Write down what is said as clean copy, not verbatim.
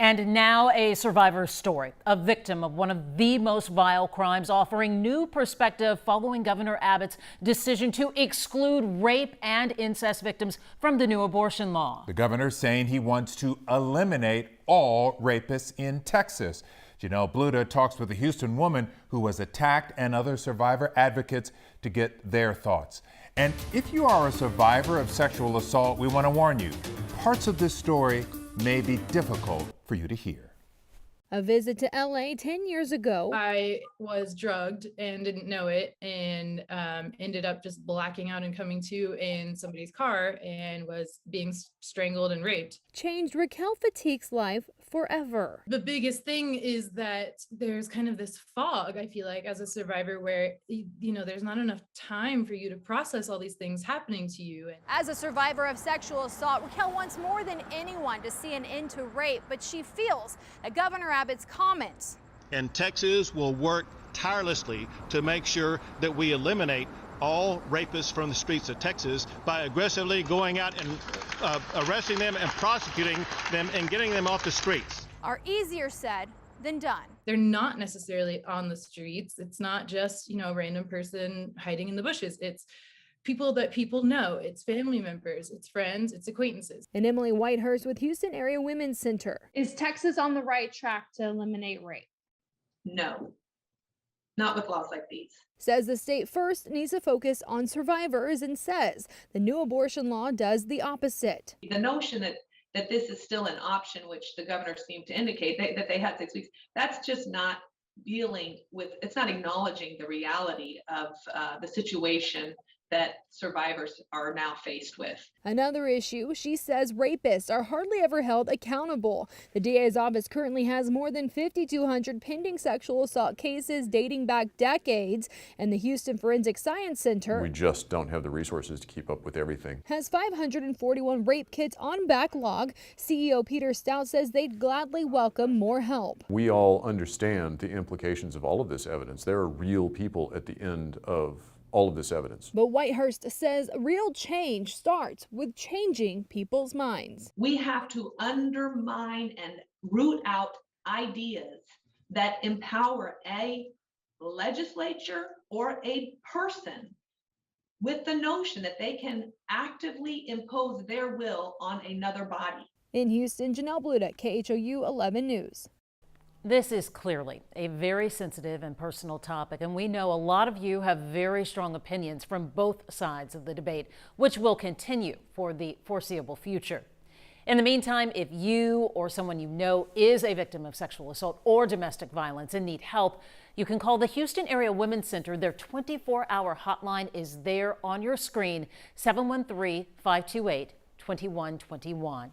And now a survivor story, a victim of one of the most vile crimes, offering new perspective following Governor Abbott's decision to exclude rape and incest victims from the new abortion law. The governor saying he wants to eliminate all rapists in Texas. Janelle Bluda talks with a Houston woman who was attacked and other survivor advocates to get their thoughts. And if you are a survivor of sexual assault, we want to warn you, parts of this story may be difficult for you to hear. A visit to LA 10 years ago. I was drugged and didn't know it, and ended up just blacking out and coming to in somebody's car and was being strangled and raped. Changed Raquel Fatigue's life forever. The biggest thing is that there's kind of this fog, I feel like, as a survivor, where there's not enough time for you to process all these things happening to you. As a survivor of sexual assault, Raquel wants more than anyone to see an end to rape, but she feels that Governor Abbott's comments and Texas will work tirelessly to make sure that we eliminate all rapists from the streets of Texas by aggressively going out and arresting them and prosecuting them and getting them off the streets. Are easier said than done. They're not necessarily on the streets. It's not just, a random person hiding in the bushes. It's people that people know. It's family members, it's friends, it's acquaintances. And Emily Whitehurst with Houston Area Women's Center. Is Texas on the right track to eliminate rape? No, not with laws like these. Says the state first needs to focus on survivors and says the new abortion law does the opposite. The notion that this is still an option, which the governor seemed to indicate that they had 6 weeks, that's just not dealing with, it's not acknowledging the reality of the situation that survivors are now faced with. Another issue, she says rapists are hardly ever held accountable. The DA's office currently has more than 5,200 pending sexual assault cases dating back decades, and the Houston Forensic Science Center, we just don't have the resources to keep up with everything, has 541 rape kits on backlog. CEO Peter Stout says they'd gladly welcome more help. We all understand the implications of all of this evidence. There are real people at the end of all of this evidence. But Whitehurst says real change starts with changing people's minds. We have to undermine and root out ideas that empower a legislature or a person with the notion that they can actively impose their will on another body. In Houston, Janelle Bluda, KHOU 11 News. This is clearly a very sensitive and personal topic, and we know a lot of you have very strong opinions from both sides of the debate, which will continue for the foreseeable future. In the meantime, if you or someone you know is a victim of sexual assault or domestic violence and need help, you can call the Houston Area Women's Center. Their 24-hour hotline is there on your screen, 713-528-2121.